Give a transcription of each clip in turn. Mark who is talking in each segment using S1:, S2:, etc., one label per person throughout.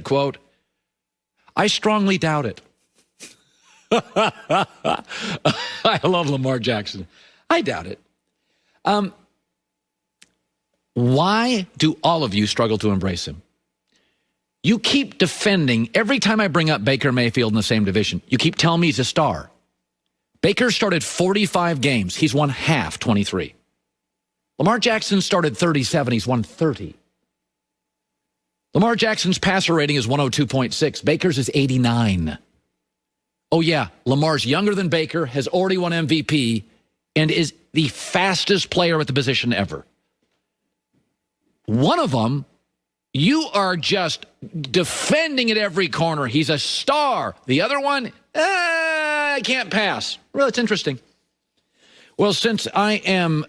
S1: quote, "I strongly doubt it." I love Lamar Jackson. I doubt it. Why do all of you struggle to embrace him? You keep defending every time I bring up Baker Mayfield in the same division. You keep telling me he's a star. Baker started 45 games. He's won half, 23. Lamar Jackson started 37. He's won 30. Lamar Jackson's passer rating is 102.6. Baker's is 89. Oh, yeah, Lamar's younger than Baker, has already won MVP, and is the fastest player at the position ever. One of them, you are just defending at every corner. He's a star. The other one, I can't pass. Well, it's interesting. Well, since I am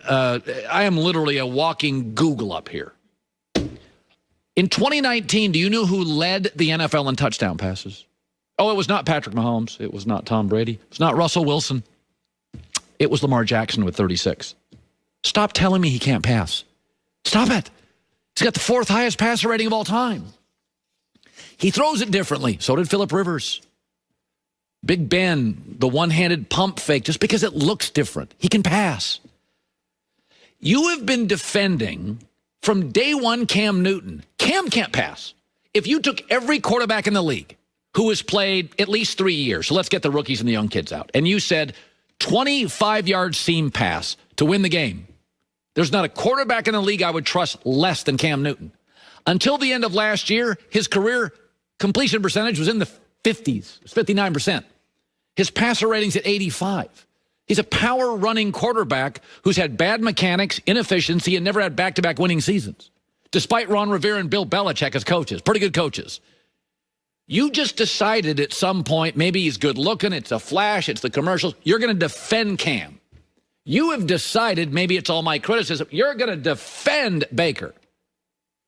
S1: literally a walking Google up here. In 2019, do you know who led the NFL in touchdown passes? Oh, it was not Patrick Mahomes. It was not Tom Brady. It's not Russell Wilson. It was Lamar Jackson with 36. Stop telling me he can't pass. Stop it. He's got the fourth highest passer rating of all time. He throws it differently. So did Phillip Rivers. Big Ben, the one-handed pump fake, just because it looks different. He can pass. You have been defending from day one Cam Newton. Cam can't pass. If you took every quarterback in the league who has played at least 3 years, so let's get the rookies and the young kids out, and you said 25-yard seam pass to win the game, there's not a quarterback in the league I would trust less than Cam Newton. Until the end of last year, his career completion percentage was in the 50s. It was 59%. His passer rating's at 85. He's a power-running quarterback who's had bad mechanics, inefficiency, and never had back-to-back winning seasons, despite Ron Rivera and Bill Belichick as coaches. Pretty good coaches. You just decided at some point, maybe he's good-looking, it's a flash, it's the commercials. You're going to defend Cam. You have decided, maybe it's all my criticism, you're going to defend Baker.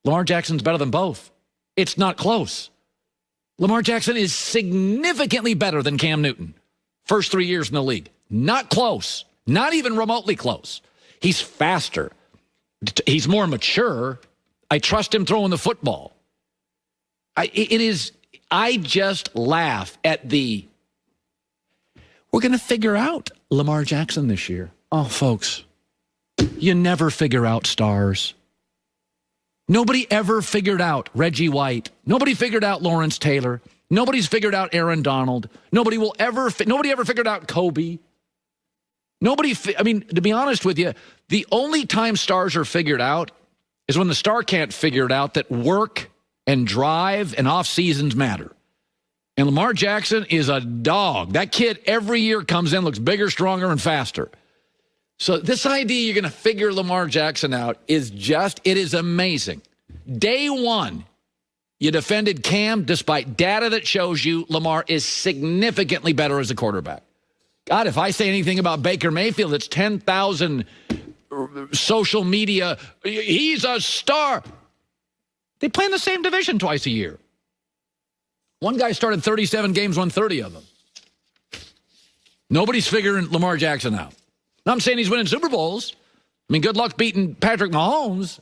S1: Lamar Jackson's better than both. It's not close. Lamar Jackson is significantly better than Cam Newton. First 3 years in the league. Not close. Not even remotely close. He's faster. He's more mature. I trust him throwing the football. I just laugh at we're going to figure out Lamar Jackson this year. Oh, folks, you never figure out stars. Nobody ever figured out Reggie White. Nobody figured out Lawrence Taylor. Nobody's figured out Aaron Donald. Nobody ever figured out Kobe. To be honest with you, the only time stars are figured out is when the star can't figure it out that work and drive and off seasons matter. And Lamar Jackson is a dog. That kid every year comes in, looks bigger, stronger, and faster. So this idea you're going to figure Lamar Jackson out it is amazing. Day one, you defended Cam despite data that shows you Lamar is significantly better as a quarterback. God, if I say anything about Baker Mayfield, it's 10,000 social media. He's a star. They play in the same division twice a year. One guy started 37 games, won 30 of them. Nobody's figuring Lamar Jackson out. Now, I'm saying he's winning Super Bowls. I mean, good luck beating Patrick Mahomes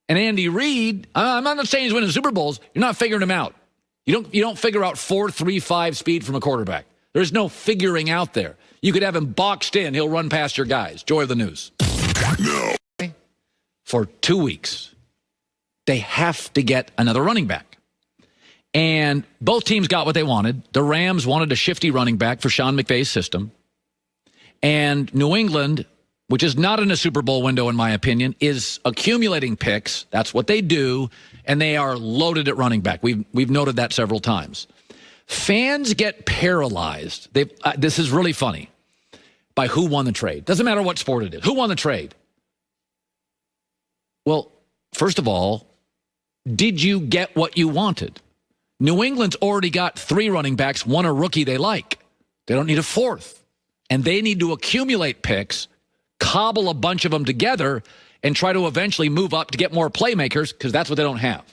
S1: and Andy Reid. I'm not saying he's winning Super Bowls. You're not figuring him out. You don't figure out 4.35 speed from a quarterback. There's no figuring out there. You could have him boxed in. He'll run past your guys. Joy of the news. No. For 2 weeks, they have to get another running back. And both teams got what they wanted. The Rams wanted a shifty running back for Sean McVay's system. And New England, which is not in a Super Bowl window, in my opinion, is accumulating picks. That's what they do. And they are loaded at running back. We've noted that several times. Fans get paralyzed. This is really funny. By who won the trade. Doesn't matter what sport it is. Who won the trade? Well, first of all, did you get what you wanted? New England's already got 3 running backs, one a rookie they like. They don't need a fourth. And they need to accumulate picks, cobble a bunch of them together, and try to eventually move up to get more playmakers, because that's what they don't have.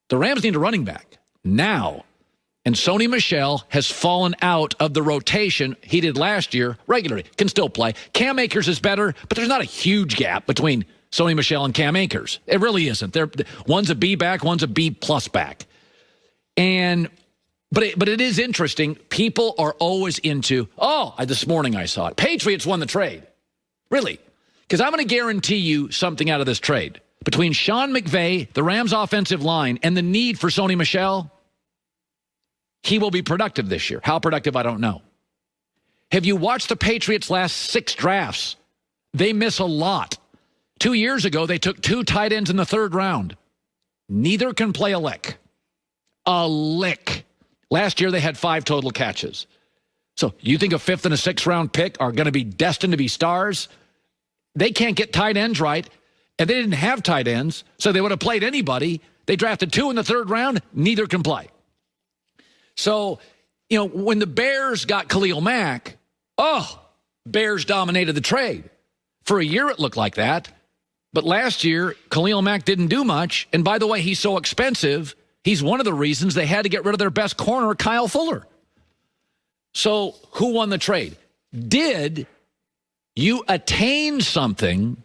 S1: The Rams need a running back now. And Sony Michel has fallen out of the rotation he did last year regularly. Can still play. Cam Akers is better, but there's not a huge gap between Sony Michel and Cam Akers. It really isn't. One's a B back, one's a B plus back. But it is interesting. People are always into, this morning I saw it. Patriots won the trade. Really? Because I'm going to guarantee you something out of this trade. Between Sean McVay, the Rams' offensive line, and the need for Sony Michel, he will be productive this year. How productive, I don't know. Have you watched the Patriots' last 6 drafts? They miss a lot. 2 years ago, they took 2 tight ends in the 3rd round. Neither can play a lick. A lick. Last year, they had 5 total catches. So you think a 5th and a 6th round pick are going to be destined to be stars? They can't get tight ends right, and they didn't have tight ends, so they would have played anybody. They drafted 2 in the 3rd round. Neither can play. So, when the Bears got Khalil Mack, Bears dominated the trade. For a year, it looked like that. But last year, Khalil Mack didn't do much. And by the way, he's so expensive, he's one of the reasons they had to get rid of their best corner, Kyle Fuller. So who won the trade? Did you attain something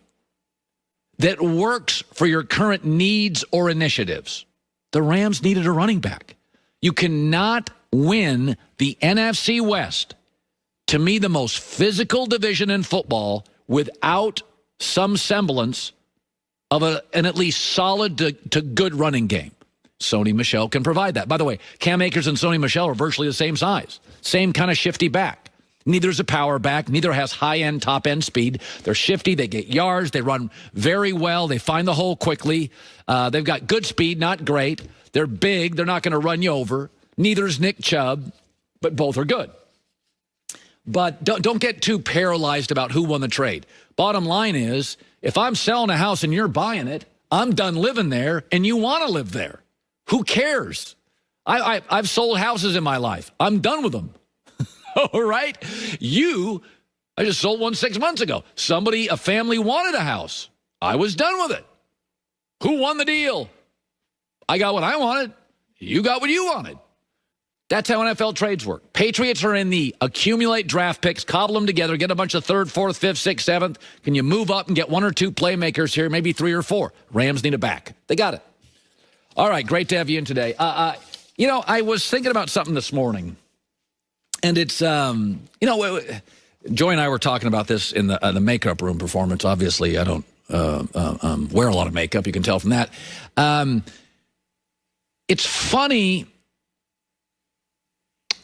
S1: that works for your current needs or initiatives? The Rams needed a running back. You cannot win the NFC West, to me, the most physical division in football, without some semblance of an at least solid to good running game. Sony Michel can provide that. By the way, Cam Akers and Sony Michel are virtually the same size. Same kind of shifty back. Neither is a power back. Neither has high-end, top-end speed. They're shifty. They get yards. They run very well. They find the hole quickly. They've got good speed, not great. They're big. They're not going to run you over. Neither is Nick Chubb, but both are good. But don't get too paralyzed about who won the trade. Bottom line is, if I'm selling a house and you're buying it, I'm done living there, and you want to live there. Who cares? I've sold houses in my life. I'm done with them. All right? I just sold one 6 months ago. A family wanted a house. I was done with it. Who won the deal? I got what I wanted. You got what you wanted. That's how NFL trades work. Patriots are in the accumulate draft picks, cobble them together, get a bunch of 3rd, 4th, 5th, 6th, 7th. Can you move up and get 1 or 2 playmakers here, maybe 3 or 4? Rams need a back. They got it. All right, great to have you in today. I was thinking about something this morning, and it's, Joy and I were talking about this in the makeup room performance. Obviously, I don't wear a lot of makeup. You can tell from that. It's funny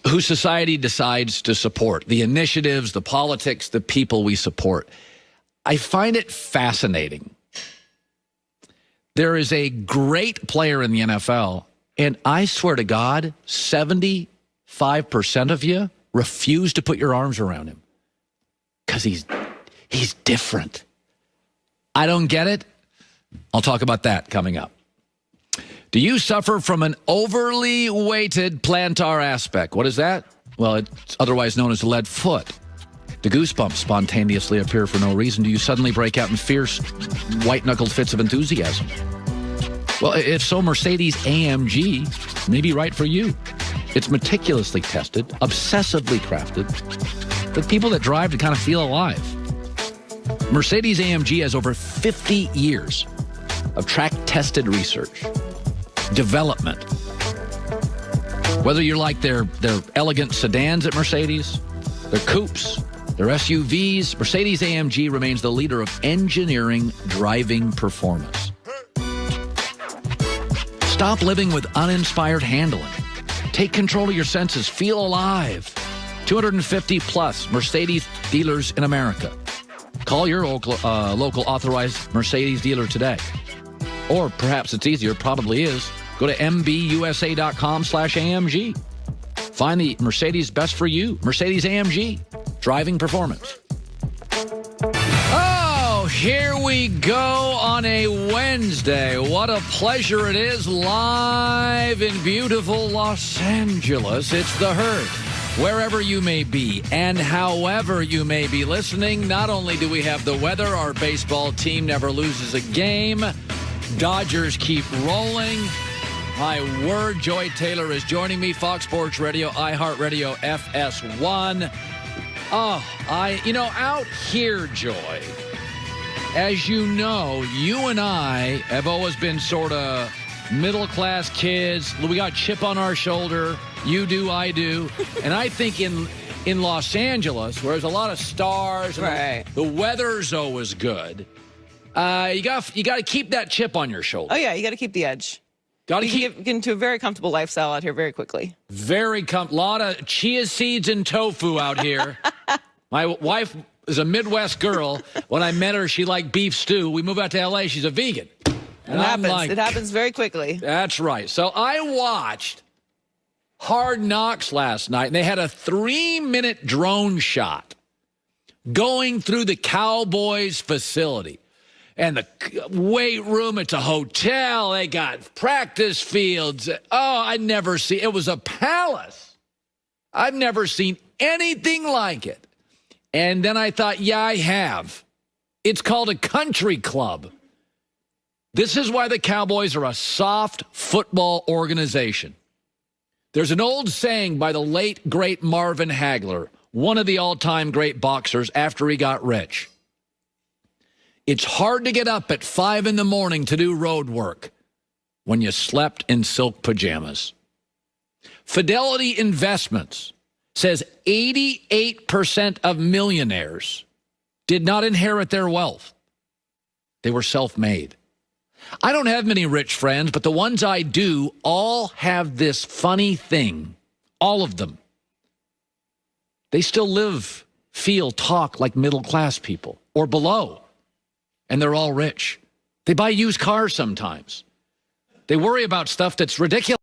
S1: who society decides to support, the initiatives, the politics, the people we support. I find it fascinating. There is a great player in the NFL, and I swear to God, 75% of you refuse to put your arms around him because he's different. I don't get it. I'll talk about that coming up. Do you suffer from an overly weighted plantar aspect? What is that? Well, it's otherwise known as a lead foot. Do goosebumps spontaneously appear for no reason? Do you suddenly break out in fierce, white-knuckled fits of enthusiasm? Well, if so, Mercedes-AMG may be right for you. It's meticulously tested, obsessively crafted, with people that drive to kind of feel alive. Mercedes-AMG has over 50 years of track-tested research, development. Whether you like their elegant sedans at Mercedes, their coupes, their SUVs, Mercedes-AMG remains the leader of engineering driving performance. Stop living with uninspired handling. Take control of your senses. Feel alive. 250 plus Mercedes dealers in America. Call your local authorized Mercedes dealer today. Or perhaps it's easier, probably is. Go to mbusa.com/AMG. Find the Mercedes best for you. Mercedes-AMG. Driving performance. Oh, here we go on a Wednesday. What a pleasure it is live in beautiful Los Angeles. It's The Herd. Wherever you may be and however you may be listening, not only do we have the weather, our baseball team never loses a game. Dodgers keep rolling. My word, Joy Taylor is joining me. Fox Sports Radio, iHeartRadio, FS1. Out here, Joy, as you know, you and I have always been sort of middle-class kids. We got chip on our shoulder. You do, I do. And I think in Los Angeles, where there's a lot of stars, and the weather's always good, you got to keep that chip on your shoulder.
S2: Oh, yeah, you got to keep the edge.
S1: Got to
S2: get into a very comfortable lifestyle out here very quickly.
S1: A lot of chia seeds and tofu out here. My wife is a Midwest girl. When I met her, she liked beef stew. We moved out to L.A. She's a vegan. And
S2: it happens very quickly.
S1: That's right. So I watched Hard Knocks last night, and they had a 3-minute drone shot going through the Cowboys facility. And the weight room, it's a hotel. They got practice fields. Oh, it was a palace. I've never seen anything like it. And then I thought, yeah, I have. It's called a country club. This is why the Cowboys are a soft football organization. There's an old saying by the late, great Marvin Hagler, one of the all-time great boxers after he got rich. It's hard to get up at 5 in the morning to do road work when you slept in silk pajamas. Fidelity Investments says 88% of millionaires did not inherit their wealth. They were self-made. I don't have many rich friends, but the ones I do all have this funny thing. All of them. They still live, feel, talk like middle-class people or below. And they're all rich. They buy used cars sometimes. They worry about stuff that's ridiculous.